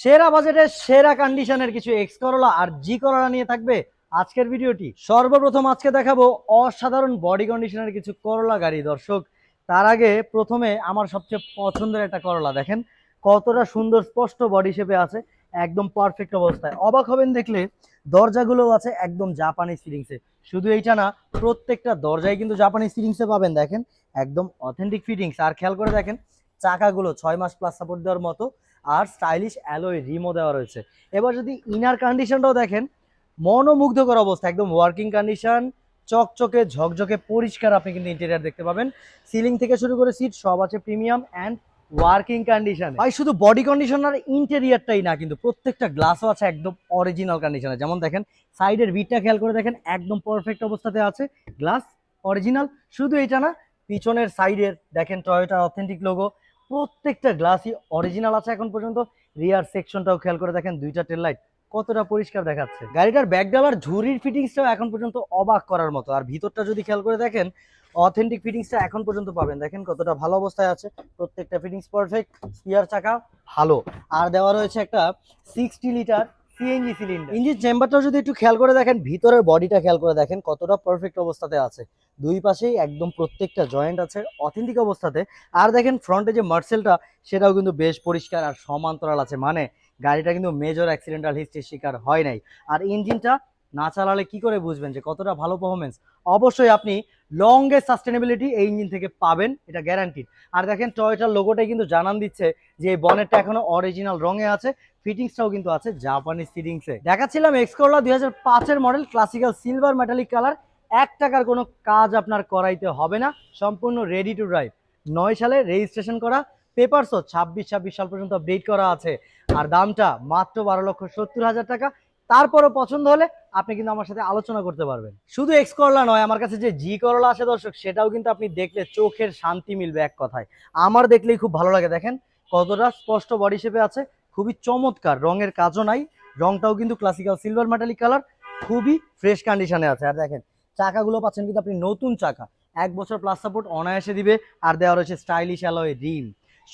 সেরা বাজেটের সেরা কন্ডিশনের কিছু এক্স করোলা আর জি করোলা নিয়ে থাকবে আজকের ভিডিওটি। সর্বপ্রথম আজকে দেখাবো অসাধারণ বডি কন্ডিশনের কিছু করোলা গাড়ি দর্শক। তার আগে প্রথমে আমার সবচেয়ে পছন্দের একটা করোলা দেখেন, কতটা সুন্দর স্পষ্ট বডি শেপে আছে, একদম পারফেক্ট অবস্থায়। অবাক হবেন দেখলে, দরজাগুলো আছে একদম জাপানিজ ফিটিংসে। শুধু এইটা না, প্রত্যেকটা দরজায় কিন্তু জাপানিজ ফিটিংসে পাবেন। দেখেন একদম অথেন্টিক ফিটিংস। আর খেয়াল করে দেখেন, চাকাগুলো 6 মাস প্লাস সাপোর্ট দেওয়ার মতো, আর স্টাইলিশ অ্যালয় রিমো দেওয়া রয়েছে। এবার যদি ইনার কন্ডিশনটাও দেখেন, মনোমুগ্ধকর অবস্থা, একদম ওয়ার্কিং কন্ডিশন, চকচকে ঝকঝকে পরিষ্কার আপনি কিন্তু ইন্টেরিয়ার দেখতে পাবেন। সিলিং থেকে শুরু করে সিট সব আছে প্রিমিয়াম অ্যান্ড ওয়ার্কিং কন্ডিশন। ভাই শুধু বডি কন্ডিশনার ইন্টেরিয়ারটাই না, কিন্তু প্রত্যেকটা গ্লাসও আছে একদম অরিজিনাল কন্ডিশনে। যেমন দেখেন সাইডের বিটটা খেয়াল করে দেখেন, একদম পারফেক্ট অবস্থাতে আছে, গ্লাস অরিজিনাল। শুধু এটা না, পিছনের সাইডের দেখেন টয়োটার অথেন্টিক লোগো, প্রত্যেকটা গ্লাসই অরিজিনাল আছে এখন পর্যন্ত। রিয়ার সেকশনটাও খেয়াল করে দেখেন, দুইটা টেল লাইট কতটা পরিষ্কার দেখাচ্ছে। গাড়িটার ব্যাকডালার ঝুরির ফিটিংসটাও এখন পর্যন্ত অবাক করার মতো। আর ভিতরটা যদি খেয়াল করে দেখেন, অথেন্টিক ফিটিংসটা এখন পর্যন্ত পাবেন। দেখেন কতটা ভালো অবস্থায় আছে, প্রত্যেকটা ফিটিংস পারফেক্ট, স্পিয়ার চাকা ভালো। আর দেওয়া রয়েছে একটা 60 লিটার সিএনজি সিলিন্ডার। ইঞ্জিন চেম্বারটাও যদি একটু খেয়াল করে দেখেন, ভিতরের বডিটা খেয়াল করে দেখেন কতটা পারফেক্ট অবস্থাতে আছে। দুই পাশেই একদম প্রত্যেকটা জয়েন্ট আছে অথেন্টিক অবস্থাতে। আর দেখেন ফ্রন্টে যে মার্সেলটা, সেটাও কিন্তু বেশ পরিষ্কার আর সমান্তরাল আছে, মানে গাড়িটা কিন্তু মেজর অ্যাক্সিডেন্টাল হিস্ট্রির শিকার হয় নাই। আর ইঞ্জিনটা না চালালে কি করে বুঝবেন যে কতটা ভালো পারফরমেন্স? অবশ্যই আপনি লংগেস্ট সাস্টেনেবিলিটি এই ইঞ্জিন থেকে পাবেন, এটা গ্যারান্টিড। আর দেখেন টয়োটার লোগোটাই কিন্তু জানান দিচ্ছে যে এই বনেটটা এখনো অরিজিনাল রঙে আছে, ফিটিংসটাও কিন্তু আছে জাপানিজ ফিটিংসে। দেখাচ্ছিলাম এক্স করোলা 2005-এর model, classical silver metallic colour. 1 টাকার কোনো কাজ আপনার করাইতে হবে না, সম্পূর্ণ রেডি টু ড্রাইভ। 9 সালে রেজিস্ট্রেশন করা, পেপারসও 26 সাল পর্যন্ত আপডেট করা আছে। আর দামটা মাত্র 12,70,000 টাকা। তারপরও পছন্দ হলে আপনি কিন্তু আমার সাথে আলোচনা করতে পারবেন। শুধু এক্স করলা নয়, আমার কাছে যে জি করলা আছে দর্শক, সেটাও কিন্তু আপনি দেখলে চোখের শান্তি মিলবে। এক কথায় আমার দেখলেই খুব ভালো লাগে। দেখেন কতটা স্পষ্ট বডি শেপে আছে, খুবই চমৎকার, রঙের কাজও নাই, রংটাও কিন্তু ক্লাসিক্যাল সিলভার মেটালিক কালার, খুবই ফ্রেশ কন্ডিশনে আছে। আর দেখেন চাকাগুলো পাচ্ছেন কিন্তু আপনি নতুন চাকা, 1 বছর প্লাস সাপোর্ট অনায়াসে দিবে। আর দেওয়া রয়েছে স্টাইলিশ অ্যালয় রিম,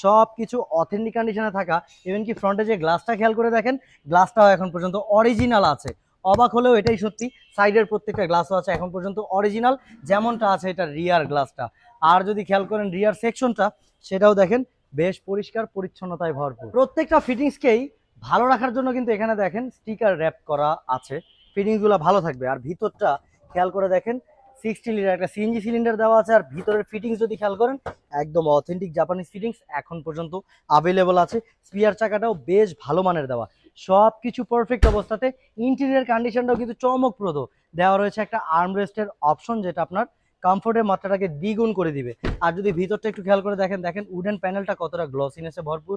সব কিছু অথেন্টিক কন্ডিশনে থাকা। ইভেন কি ফ্রন্টে যে গ্লাসটা খেয়াল করে দেখেন, গ্লাসটাও এখন পর্যন্ত অরিজিনাল আছে। অবাক হলেও এটাই সত্যি, সাইডের প্রত্যেকটা গ্লাসও আছে এখন পর্যন্ত অরিজিনাল, যেমনটা আছে এটা রিয়ার গ্লাসটা। আর যদি খেয়াল করেন রিয়ার সেকশনটা, সেটাও দেখেন বেশ পরিষ্কার পরিচ্ছন্নতায় ভরপুর। প্রত্যেকটা ফিটিংসকেই ভালো রাখার জন্য কিন্তু এখানে দেখেন স্টিকার র্যাপ করা আছে, ফিটিংসগুলো ভালো থাকবে। আর ভিতরটা খেয়াল করে দেখেন, 60 লিটার একটা সিএনজি সিলিন্ডার দেওয়া আছে। আর ভিতরের ফিটিংস যদি খেয়াল করেন, একদম অথেন্টিক জাপানিজ ফিটিংস এখন পর্যন্ত অ্যাভেলেবল আছে। স্পিয়ার চাকাটাও বেশ ভালো মানের দেওয়া, সব কিছু পারফেক্ট অবস্থাতে। ইন্টেরিয়ার কন্ডিশনটাও কিন্তু চমকপ্রদ, দেওয়া রয়েছে একটা আর্মরেস্টের অপশন, যেটা আপনার কমফোর্টের মাত্রাটাকে দ্বিগুণ করে দিবে। আর যদি ভিতরটা একটু খেয়াল করে দেখেন, দেখেন উডেন প্যানেলটা কতটা গ্লসিনেসে ভরপুর।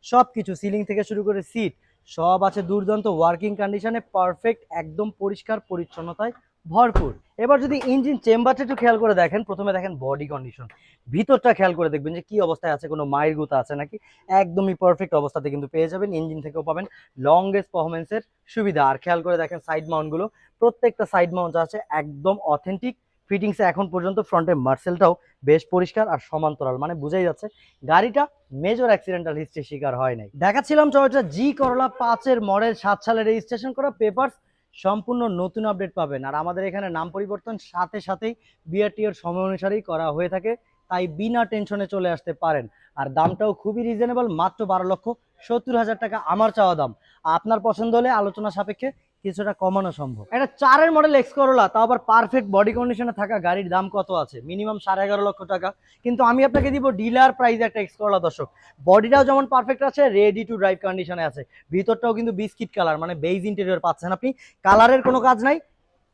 সব কিছু সিলিং থেকে শুরু করে সিট সব আছে দুর্দান্ত ওয়ার্কিং কন্ডিশনে, পারফেক্ট, একদম পরিষ্কার পরিচ্ছন্নতায় ভরপুর। এবার যদি ইঞ্জিন চেম্বারটা একটু খেয়াল করে দেখেন, প্রথমে দেখেন বডি কন্ডিশন, ভিতরটা খেয়াল করে দেখবেন যে কি অবস্থায় আছে, কোনো মায়ের গুঁতা আছে নাকি। একদমই পারফেক্ট অবস্থাতে কিন্তু পেয়ে যাবেন। ইঞ্জিন থেকেও পাবেন লংগেস্ট পারফরমেন্সের সুবিধা। আর খেয়াল করে দেখেন সাইড মাউন্টগুলো, প্রত্যেকটা সাইড মাউন্ট আছে একদম অথেন্টিক ফিটিংসে এখন পর্যন্ত। ফ্রন্টের মার্সেলটাও বেশ পরিষ্কার আর সমান্তরাল, মানে বোঝাই যাচ্ছে গাড়িটা মেজর অ্যাক্সিডেন্টাল হিস্ট্রির শিকার হয় নাই। দেখাচ্ছিলাম টয়োটা জি করোলা 5-এর মডেল, 7 সালে রেজিস্ট্রেশন করা, পেপারস সম্পূর্ণ নতুন আপডেট পাবেন। আর আমাদের এখানে নাম পরিবর্তন সাথে সাথেই বিআরটি এর সময় অনুসারেই করা হয়ে থাকে, তাই বিনা টেনশনে চলে আসতে পারেন। আর দামটাও খুবই রিজনেবল, মাত্র 12,70,000 টাকা আমার চাওয়া দাম। আপনার পছন্দ হলে আলোচনা সাপেক্ষে কিছুটা কমানো সম্ভব। এটা 4-এর মডেল এক্স করোলা, তাও আবার পারফেক্ট বডি কন্ডিশনে থাকা গাড়ির দাম কত আছে? মিনিমাম 11.5 লক্ষ টাকা। কিন্তু আমি আপনাকে দিব ডিলার প্রাইস একটা এক্স করোলা দর্শক। বডিটাও যেমন পারফেক্ট আছে, রেডি টু ড্রাইভ কন্ডিশনে আছে। ভিতরটাও কিন্তু বিস্কিট কালার, মানে বেজ ইন্টেরিয়র পাচ্ছেন আপনি, কালারের কোনো কাজ নাই।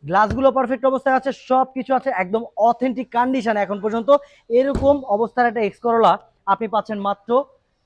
গ্লাসগুলো পারফেক্ট অবস্থায় আছে, সব কিছু আছে একদম অথেন্টিক কন্ডিশন এখন পর্যন্ত। এরকম অবস্থার একটা এক্স করোলা আপনি পাচ্ছেন মাত্র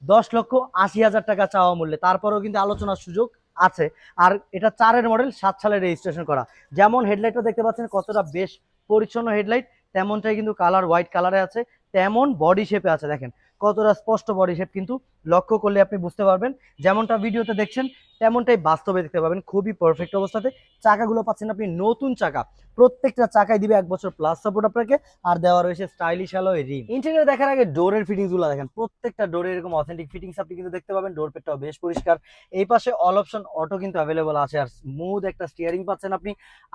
10,80,000 টাকা চাওয়া মূল্যে। তারপরেও কিন্তু আলোচনার সুযোগ আছে। আর এটা 4-এর মডেল, 7 সালে রেজিস্ট্রেশন করা। যেমন হেডলাইটটা দেখতে পাচ্ছেন কতটা বেশ পরিচ্ছন্ন হেডলাইট, তেমনটাই কিন্তু কালার হোয়াইট কালারে আছে, তেমন বডি শেপে আছে। দেখেন কতটা স্পষ্ট বডি শেপ, কিন্তু লক্ষ্য করলে আপনি বুঝতে পারবেন। যেমনটা ভিডিওতে দেখছেন তেমনটাই বাস্তবে দেখতে পাবেন, খুবই পারফেক্ট অবস্থাতে। চাকাগুলো পাচ্ছেন আপনি নতুন চাকা, প্রত্যেকটা চাকায় দিবে 1 বছর প্লাস সাপোর্ট আপনাকে, আর দেওয়া রয়েছে স্টাইলিশ অ্যালয় রিম। ইন্টেরিয়র দেখার আগে ডোরের ফিটিংস গুলো দেখেন, প্রত্যেকটা ডোরে এরকম অথেন্টিক ফিটিংস আপনি কিন্তু দেখতে পাবেন। ডোর পেটটাও বেশ পরিষ্কার। এই পাশে অল অপশন অটো কিন্তু অ্যাভেলেবল আছে, আর স্মুথ একটা স্টিয়ারিং পাচ্ছেন আপনি।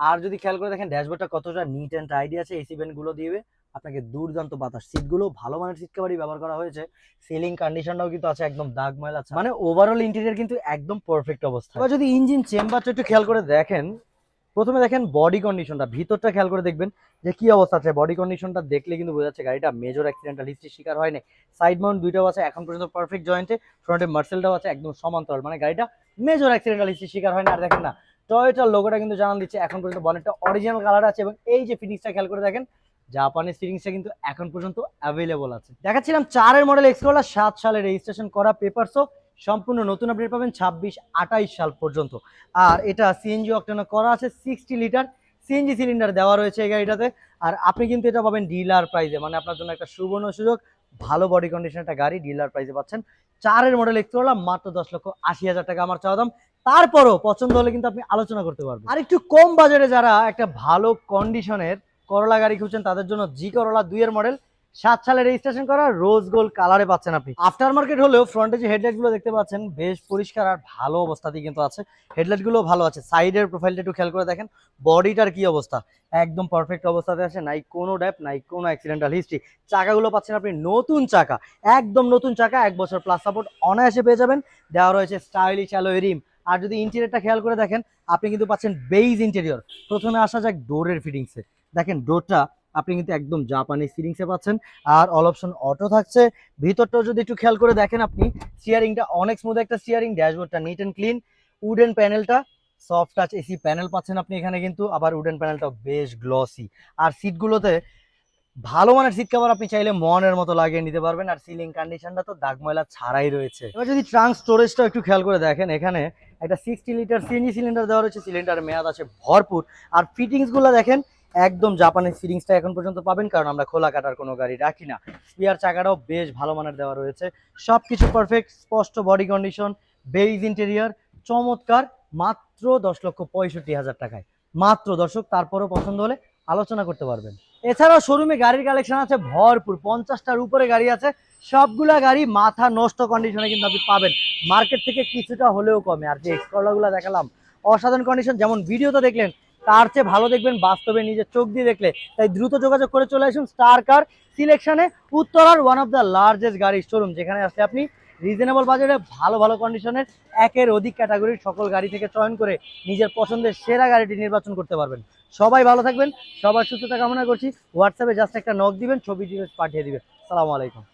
আর যদি খেয়াল করে দেখেন ড্যাশবোর্ডটা কতটা নিট অ্যান্ড টাইডি আছে, এসি ভেন্ট গুলো দিবে আপনাকে দুর্দান্ত বাতাস। সিটগুলো ভালো মানের সিট কভারই ব্যবহার করা হয়েছে। সিলিং কন্ডিশনটাও কিন্তু আছে একদম দাগ ময়লা আছে, মানে ওভারঅল ইন্টেরিয়র কিন্তু একদম পারফেক্ট অবস্থা। এবার যদি ইঞ্জিন চেম্বারটা একটু খেয়াল করে দেখেন, প্রথমে দেখেন বডি কন্ডিশনটা, ভিতরটা খেয়াল করে দেখবেন যে কি অবস্থা আছে। বডি কন্ডিশনটা দেখলে কিন্তু বোঝা যাচ্ছে গাড়িটা মেজর অ্যাক্সিডেন্টাল হিস্ট্রির শিকার হয়নি। সাইড মাউন্ট দুইটাও আছে এখন পর্যন্ত পারফেক্ট জয়েন্টে, ফ্রন্টে মার্সেলটাও আছে একদম সমান্তরাল, মানে গাড়িটা মেজর অ্যাক্সিডেন্টাল হিস্ট্রির শিকার হয়নি। আর দেখেন না, টয়োটার লোগোটা কিন্তু জানান দিচ্ছে এখন পর্যন্ত বনেটটা অরিজিনাল কালার আছে, এবং এই যে ফিটিংসটা খেয়াল করে দেখেন, জাপানিজ ফিটিংসটা কিন্তু এখন পর্যন্ত অ্যাভেলেবল আছে। দেখাচ্ছিলাম 4-এর মডেল এক্স করোলা, 7 সালে রেজিস্ট্রেশন করা, পেপারসও সম্পূর্ণ নতুন আপডেট পাবেন 26-28 সাল পর্যন্ত। আর এটা সিএনজি অকটেনে করা আছে, 60 লিটার সিএনজি সিলিন্ডার দেওয়া রয়েছে এই গাড়িটাতে। আর আপনি কিন্তু এটা পাবেন ডিলার প্রাইসে, মানে আপনার জন্য একটা সুবর্ণ সুযোগ, ভালো বডি কন্ডিশন একটা গাড়ি ডিলার প্রাইসে পাচ্ছেন। 4-এর মডেল এক্স করোলা মাত্র 10,80,000 টাকা আমার চাওয়া দাম। তারপরও পছন্দ হলে কিন্তু আপনি আলোচনা করতে পারবেন। আর একটু কম বাজারে যারা একটা ভালো কন্ডিশনের করোলা গাড়ি খুঁজছেন, তাদের জন্য জি করোলা 2-এর মডেল, 7 সালে রেজিস্ট্রেশন করা, রোজ গোল্ড কালারে পাচ্ছেন আপনি। আফটার মার্কেট হলেও ফ্রন্টে যে হেডলাইট গুলো দেখতে পাচ্ছেন বেশ পরিষ্কার আর ভালো অবস্থাতেই কিন্তু আছে। হেডলাইট গুলো ভালো আছে। সাইডের প্রোফাইলটা একটু খেয়াল করে দেখেন, বডিটার কি অবস্থা, একদম পারফেক্ট অবস্থাতে আছে, নাই কোনো ড্যাপ, নাই কোনো অ্যাক্সিডেন্টাল হিস্ট্রি। চাকাগুলো পাচ্ছেন আপনি নতুন চাকা, একদম নতুন চাকা, 1 বছর প্লাস সাপোর্ট অনায়াসে পেয়ে যাবেন। দেওয়া রয়েছে স্টাইলিশ অ্যালয় রিম। আর যদি ইন্টেরিয়রটা খেয়াল করে দেখেন, আপনি কিন্তু পাচ্ছেন বেইজ ইন্টেরিয়র। প্রথমে আসা যাক ডোরের ফিটিংসে, দেখেন ডোরটা আপনি কিন্তু একদম জাপানি ফিটিংসে পাচ্ছেন, আর অল অপশন অটো থাকছে। ভিতরটাও যদি একটু খেয়াল করে দেখেন আপনি, স্টিয়ারিংটা অনেক স্মুথ একটা স্টিয়ারিং, ড্যাশবোর্ডটা নিট অ্যান্ড ক্লিন, উডেন প্যানেলটা সফট টাচ এসি প্যানেল পাচ্ছেন আপনি এখানে কিন্তু, আবার উডেন প্যানেলটাও বেশ গ্লসি। আর সিটগুলোতে ভালো মানের সিট কভার আপনি চাইলে মনের মতো লাগিয়ে নিতে পারবেন, আর সিলিং কন্ডিশনটা তো দাগ ময়লা ছাড়াই রয়েছে। এবার যদি ট্রাঙ্ক স্টোরেজটা একটু খেয়াল করে দেখেন, এখানে একটা 60 লিটার সিএনজি সিলিন্ডার দেওয়া রয়েছে, সিলিন্ডার মেয়াদ আছে ভরপুর। আর ফিটিংস গুলো দেখেন, একদম জাপানিজ ফিটিংসটা এখন পর্যন্ত পাবেন, কারণ আমরা খোলা কাটার কোনো গাড়ি রাখি না। স্পিয়ার চাকাটাও বেশ ভালো মানের দেওয়া রয়েছে, সবকিছু পারফেক্ট, স্পষ্ট বডি কন্ডিশন, বেইজ ইন্টেরিয়র, চমৎকার। মাত্র 10,65,000 টাকায় মাত্র, দর্শক তারপরও পছন্দ হলে আলোচনা করতে পারবেন। এছাড়াও শোরুমে গাড়ির কালেকশন আছে ভরপুর, 50টার উপরে গাড়ি আছে। সবগুলা গাড়ি মাথা নষ্ট কন্ডিশনে কিন্তু আপনি পাবেন, মার্কেট থেকে কিছুটা হলেও কমে। আর যে এক্স করোলাগুলো দেখালাম অসাধারণ কন্ডিশন, যেমন ভিডিওতে দেখলেন তার চেয়ে ভালো দেখবেন বাস্তবে নিজের চোখ দিয়ে দেখলে। তাই দ্রুত যোগাযোগ করে চলে আসুন স্টার কার সিলেকশনে, উত্তরার ওয়ান অফ দ্য লার্জেস্ট গাড়ির শোরুম, যেখানে আসলে আপনি রিজনেবল বাজেটে ভালো ভালো কন্ডিশনের 1-এর অধিক ক্যাটাগরির সকল গাড়ি থেকে চয়ন করে নিজের পছন্দের সেরা গাড়িটি নির্বাচন করতে পারবেন। সবাই ভালো থাকবেন, সবার সুস্থতা কামনা করছি। হোয়াটসঅ্যাপে জাস্ট একটা নক দিবেন, ছবি পাঠিয়ে দিবেন। সালামু আলাইকুম।